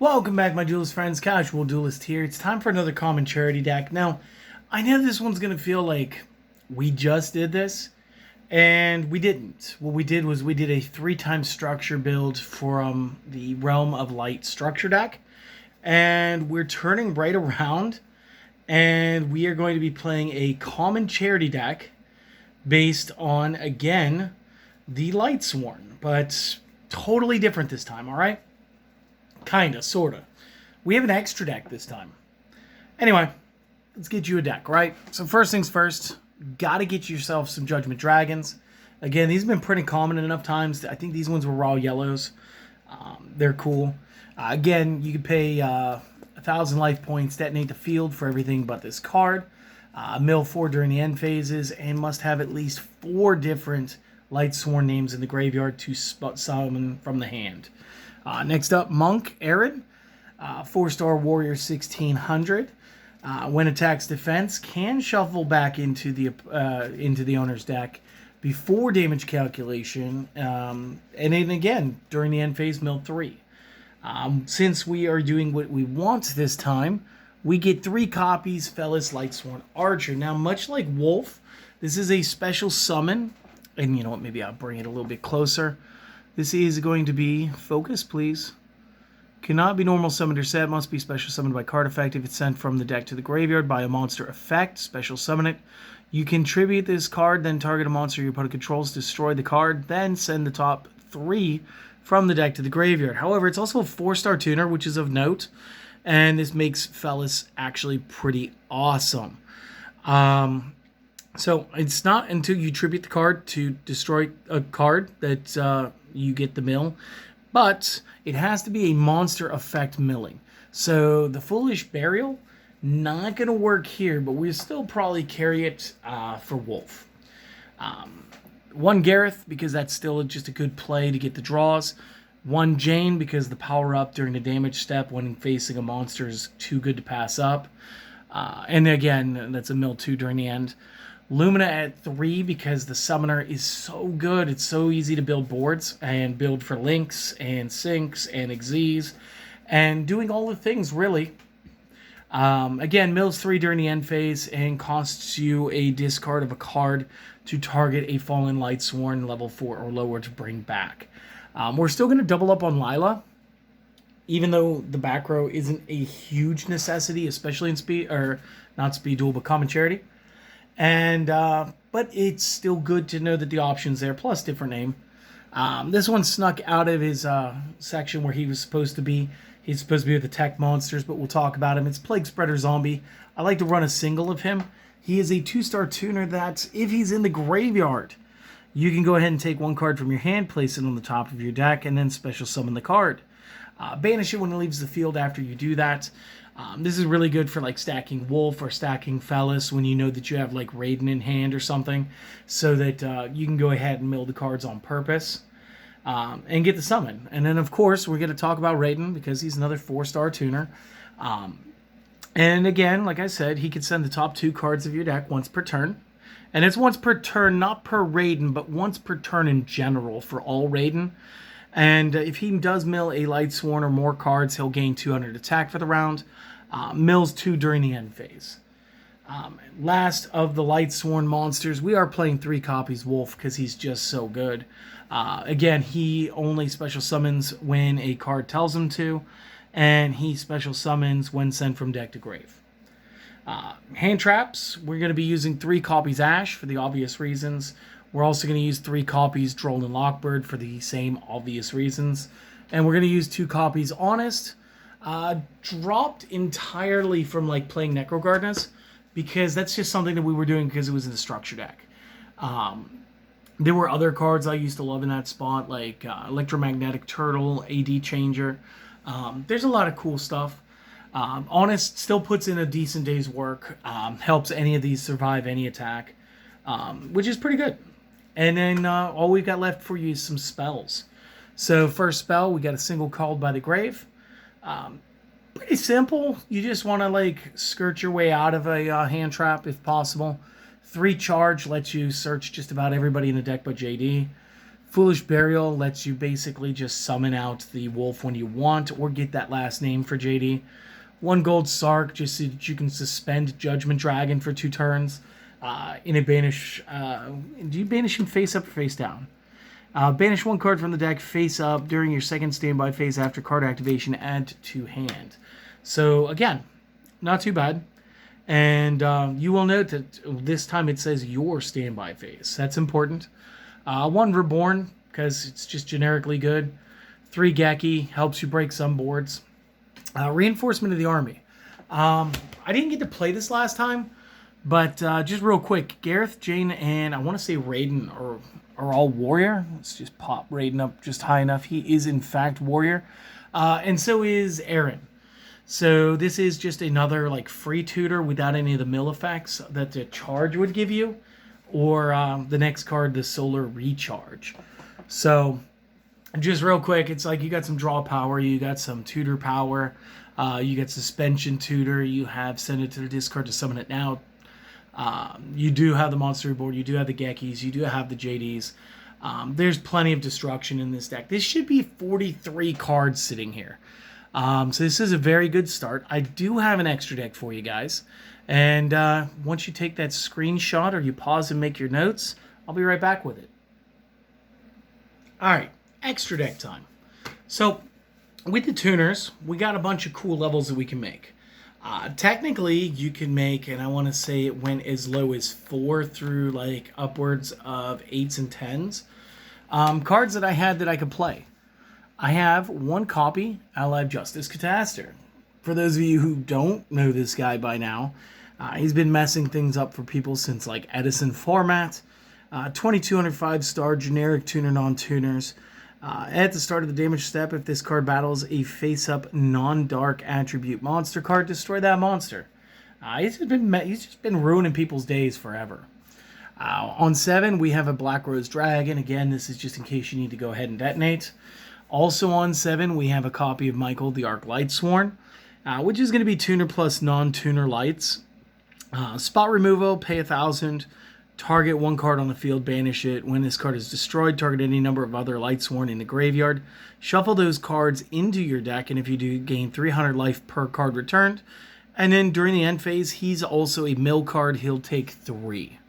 Welcome back, my Duelist friends. Casual Duelist here. It's time for another common charity deck. Now, I know this one's going to feel like we just did this, and we didn't. What we did was we did a 3-time structure build from the Realm of Light structure deck, and we're turning right around, and we are going to be playing a common charity deck based on, again, the Lightsworn, but totally different this time, all right? Kinda, sorta. We have an extra deck this time. Anyway, let's get you a deck, right? So first things first, gotta get yourself some Judgment Dragons. Again, these have been pretty common enough times. I think these ones were raw yellows. They're cool. Again, you could pay 1,000 life points, detonate the field for everything but this card. Mill 4 during the end phases, and must have at least 4 different Lightsworn names in the graveyard to summon from the hand. Next up, Monk Aaron, 4-star warrior 1600. When attacks defense, can shuffle back into the owner's deck before damage calculation, and then again during the end phase, mill 3. Since we are doing what we want this time, we get 3 copies Fellis Lightsworn Archer. Now, much like Wolf, this is a special summon, and you know what? Maybe I'll bring it a little bit closer. This is going to be, focus please, cannot be normal summoned or set, must be special summoned by card effect. If it's sent from the deck to the graveyard by a monster effect, special summon it. You contribute this card, then target a monster your opponent controls, destroy the card, then send the top 3 from the deck to the graveyard. However, it's also a 4-star tuner, which is of note, and this makes Fellis actually pretty awesome. So it's not until you tribute the card to destroy a card that you get the mill, but it has to be a monster effect milling. So the Foolish Burial, not going to work here, but we'll still probably carry it for Wolf. 1 Gareth, because that's still just a good play to get the draws. 1 Jane, because the power up during the damage step when facing a monster is too good to pass up. And again, that's a mill 2 during the end. Lumina at 3, because the summoner is so good. It's so easy to build boards and build for links and sinks and exes and doing all the things, really. Again, mills 3 during the end phase and costs you a discard of a card to target a Fallen Lightsworn level 4 or lower to bring back. We're still going to double up on Lila, even though the back row isn't a huge necessity, especially in speed, or not speed duel, but common charity. And but it's still good to know that the option's there, plus different name. This one snuck out of his section where he was supposed to be. He's supposed to be with the tech monsters, but we'll talk about him. It's Plague Spreader Zombie. I like to run a single of him. He is a 2-star tuner that, if he's in the graveyard, you can go ahead and take 1 card from your hand, place it on the top of your deck, and then special summon the card. Banish it when it leaves the field after you do that. This is really good for like stacking Wolf or stacking Fellis when you know that you have like Raiden in hand or something, so that you can go ahead and mill the cards on purpose and get the summon. And then of course we're going to talk about Raiden because he's another 4-star tuner. And again, like I said, he can send the top 2 cards of your deck once per turn. And it's once per turn, not per Raiden, but once per turn in general for all Raiden. And if he does mill a Lightsworn or more cards, he'll gain 200 attack for the round. Mills 2 during the end phase. Last of the Lightsworn monsters, we are playing 3 copies Wolf because he's just so good. Again, he only special summons when a card tells him to, and he special summons when sent from deck to grave. Hand traps, we're going to be using 3 copies Ash for the obvious reasons. We're also going to use 3 copies Droll and Lockbird for the same obvious reasons. And we're going to use 2 copies Honest, dropped entirely from like playing Necrogardenas, because that's just something that we were doing because it was in the structure deck. There were other cards I used to love in that spot, like Electromagnetic Turtle, AD Changer. There's a lot of cool stuff. Honest still puts in a decent day's work, helps any of these survive any attack, which is pretty good. And then all we've got left for you is some spells. So first spell, we got a single Called by the Grave. Pretty simple. You just want to like skirt your way out of a hand trap if possible. 3 charge lets you search just about everybody in the deck but JD. Foolish Burial lets you basically just summon out the wolf when you want, or get that last name for JD. 1 gold Sark, just so that you can suspend Judgment Dragon for 2 turns. In a banish, do you banish him face up or face down? Banish 1 card from the deck face up during your second standby phase after card activation, add to hand. So again, not too bad. And you will note that this time it says your standby phase. That's important. 1 Reborn, because it's just generically good. 3 Geki, helps you break some boards. Reinforcement of the Army. I didn't get to play this last time, but just real quick, Gareth, Jane, and I want to say Raiden are all warrior. Let's just pop Raiden up just high enough. He is in fact warrior, and so is Aaron. So this is just another like free tutor without any of the mill effects that the charge would give you, or the next card, the Solar Recharge. So just real quick, it's like you got some draw power, you got some tutor power, you got suspension tutor, you have send it to the discard to summon it now. You do have the monster board, you do have the Gekis, you do have the JDs. There's plenty of destruction in this deck. This should be 43 cards sitting here. So this is a very good start. I do have an extra deck for you guys. And once you take that screenshot or you pause and make your notes, I'll be right back with it. All right, extra deck time. So with the tuners, we got a bunch of cool levels that we can make. Technically, you can make, and I want to say it went as low as 4 through like upwards of 8s and 10s. Cards that I had that I could play. I have 1 copy, Allied Justice Cataster. For those of you who don't know this guy by now, he's been messing things up for people since like Edison format. 2200 5-star generic tuner non-tuners. At the start of the damage step, if this card battles a face-up non-dark attribute monster card, destroy that monster. He's just been ruining people's days forever. On 7, we have a Black Rose Dragon. Again, this is just in case you need to go ahead and detonate. Also on 7, we have a copy of Michael the Arc Lightsworn, which is going to be tuner plus non-tuner lights. Spot removal, pay 1,000. Target 1 card on the field, banish it. When this card is destroyed, target any number of other Lightsworn in the graveyard. Shuffle those cards into your deck, and if you do, gain 300 life per card returned. And then during the end phase, he's also a mill card. He'll take 3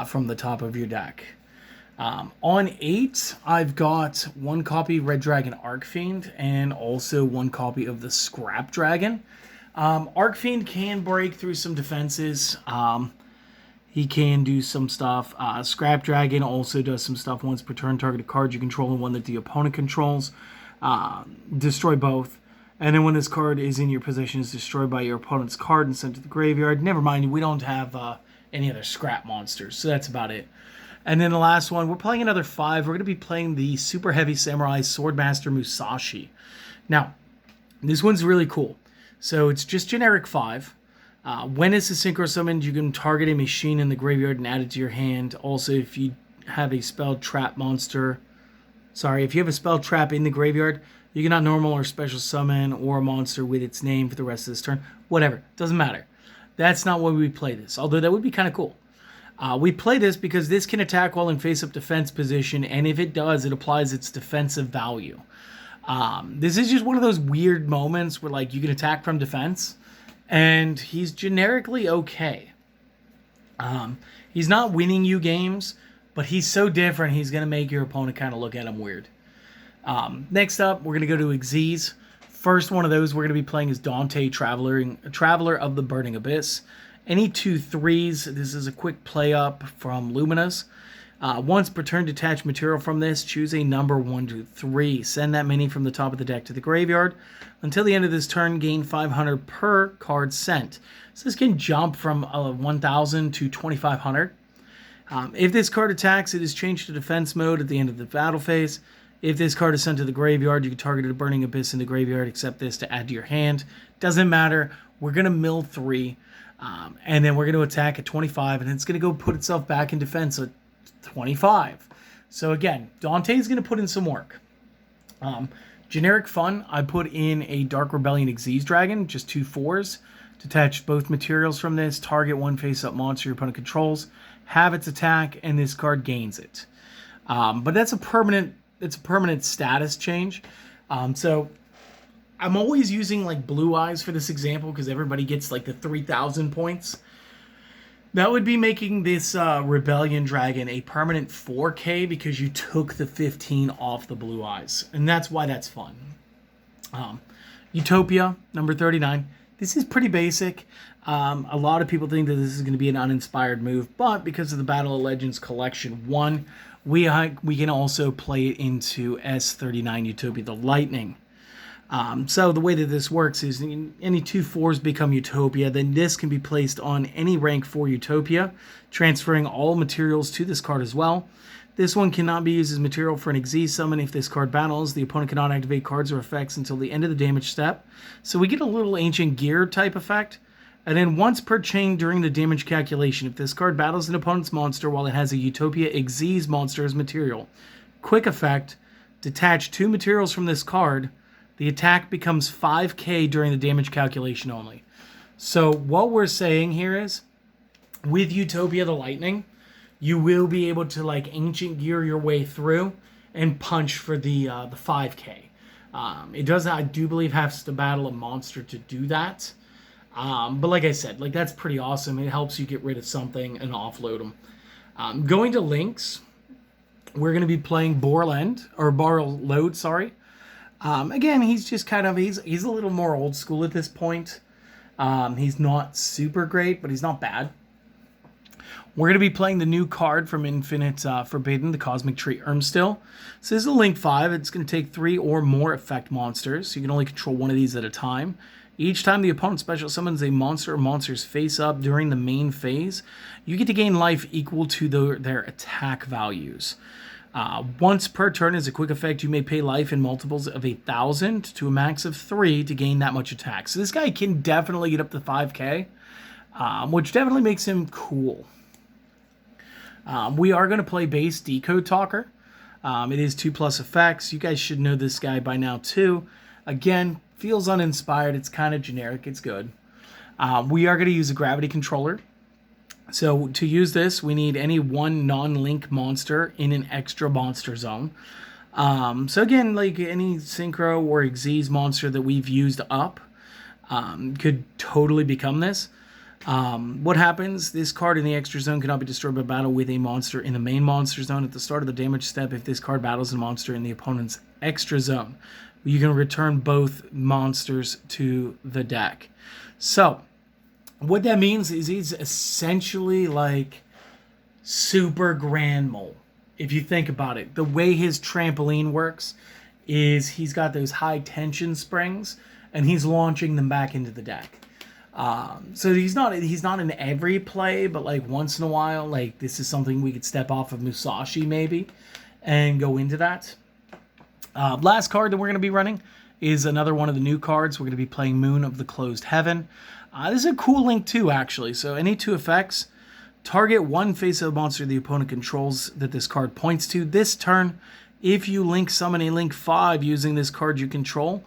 from the top of your deck. On 8, I've got 1 copy Red Dragon Arcfiend and also 1 copy of the Scrap Dragon. Arcfiend can break through some defenses. He can do some stuff. Scrap Dragon also does some stuff once per turn. Target a card you control and one that the opponent controls. Destroy both. And then when this card is in your possession, is destroyed by your opponent's card and sent to the graveyard. Never mind, we don't have any other scrap monsters, so that's about it. And then the last one, we're playing another 5. We're going to be playing the Super Heavy Samurai Swordmaster Musashi. Now, this one's really cool. So it's just generic 5. When it's a synchro summoned, you can target a machine in the graveyard and add it to your hand. Also, if you have a spell trap monster, if you have a spell trap in the graveyard, you cannot normal or special summon or a monster with its name for the rest of this turn. Whatever, doesn't matter. That's not why we play this, although that would be kind of cool. We play this because this can attack while in face-up defense position, and if it does, it applies its defensive value. This is just one of those weird moments where like you can attack from defense, and he's generically okay. He's not winning you games, but he's so different, he's going to make your opponent kind of look at him weird. Next up, we're going to go to Xyz. First one of those we're going to be playing is Dante, Traveler of the Burning Abyss. Any 2 3s, this is a quick play up from Luminous. Once per turn, detach material from this. Choose a number 1 to 3. Send that many from the top of the deck to the graveyard. Until the end of this turn, gain 500 per card sent. So this can jump from 1,000 to 2,500. If this card attacks, it is changed to defense mode at the end of the battle phase. If this card is sent to the graveyard, you can target a Burning Abyss in the graveyard, accept this to add to your hand. Doesn't matter. We're going to mill 3. And then we're going to attack at 25, and it's going to go put itself back in defense at 25. So again, Dante's going to put in some work. Generic fun, I put in a Dark Rebellion Xyz Dragon, just 2 4s. Detach both materials from this, target 1 face-up monster your opponent controls, have its attack, and this card gains it. But that's a permanent. It's a permanent status change. So I'm always using like Blue Eyes for this example because everybody gets like the 3,000 points. That would be making this Rebellion Dragon a permanent 4K because you took the 15 off the Blue Eyes. And that's why that's fun. Utopia, number 39. This is pretty basic. A lot of people think that this is going to be an uninspired move, but because of the Battle of Legends Collection 1, we can also play it into S39 Utopia, the Lightning. So the way that this works is any 2 4s become Utopia, then this can be placed on any rank 4 Utopia, transferring all materials to this card as well. This one cannot be used as material for an Xyz summon. If this card battles, the opponent cannot activate cards or effects until the end of the damage step. So we get a little Ancient Gear type effect. And then once per chain during the damage calculation, if this card battles an opponent's monster while it has a Utopia Xyz monster as material, quick effect, detach 2 materials from this card. The attack becomes 5k during the damage calculation only. So what we're saying here is, with Utopia the Lightning, you will be able to like Ancient Gear your way through and punch for the 5k. It does, I do believe, has to battle a monster to do that. But like I said, like that's pretty awesome. It helps you get rid of something and offload them. Going to links, we're going to be playing Borload, sorry. Again, he's just kind of, he's a little more old school at this point. He's not super great, but he's not bad. We're going to be playing the new card from Infinite Forbidden, the Cosmic Tree Ermstill. So this is a Link 5. It's going to take 3 or more effect monsters. So you can only control one of these at a time. Each time the opponent special summons a monster or monsters face up during the main phase, you get to gain life equal to their attack values. Once per turn as a quick effect, you may pay life in multiples of 1,000 to a max of 3 to gain that much attack. So this guy can definitely get up to 5k, which definitely makes him cool. We are going to play base Decode Talker. It is 2+ effects. You guys should know this guy by now too. Again, feels uninspired. It's kind of generic. It's good. We are going to use a Gravity Controller. So to use this, we need any one non-link monster in an extra monster zone. So again, like any Synchro or Xyz monster that we've used up could totally become this. What happens? This card in the extra zone cannot be destroyed by battle with a monster in the main monster zone. At the start of the damage step, if this card battles a monster in the opponent's extra zone, you can return both monsters to the deck. So what that means is he's essentially like Super Grand Mole. If you think about it, the way his trampoline works is he's got those high tension springs and he's launching them back into the deck. So he's not in every play, but like once in a while, like this is something we could step off of Musashi maybe and go into that. Last card that we're going to be running is another one of the new cards. We're going to be playing Moon of the Closed Heaven. This is a cool link too, actually. So any 2 effects, target one face-up monster the opponent controls that this card points to. This turn, if you link summon a Link 5 using this card you control,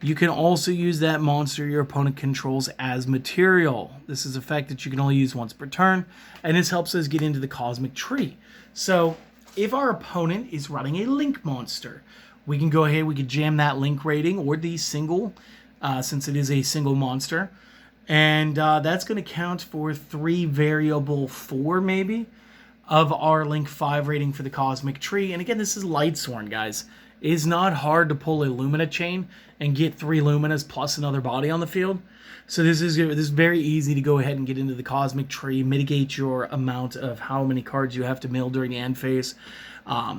you can also use that monster your opponent controls as material. This is an effect that you can only use once per turn, and this helps us get into the Cosmic Tree. So if our opponent is running a Link monster, we can go ahead, we could jam that Link rating or the single, since it is a single monster. And that's going to count for 3 variable 4 maybe of our Link 5 rating for the Cosmic Tree. And again, this is Lightsworn, guys. It is not hard to pull a Lumina chain and get 3 Luminas plus another body on the field. So this is very easy to go ahead and get into the Cosmic Tree, mitigate your amount of how many cards you have to mill during the end phase.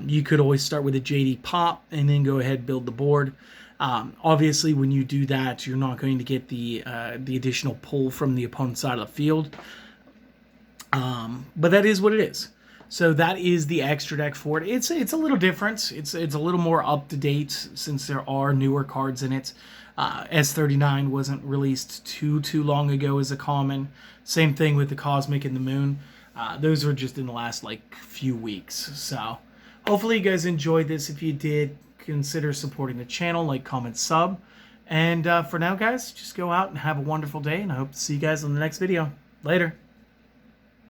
You could always start with a JD Pop and then go ahead and build the board. Obviously, when you do that, you're not going to get the additional pull from the opponent's side of the field. But that is what it is. So that is the extra deck for it. It's a little different. It's a little more up to date since there are newer cards in it. S39 wasn't released too long ago as a common. Same thing with the Cosmic and the Moon. Those were just in the last like few weeks. So hopefully you guys enjoyed this. If you did, consider supporting the channel, like, comment, sub. And for now, guys, just go out and have a wonderful day, and I hope to see you guys in the next video. Later.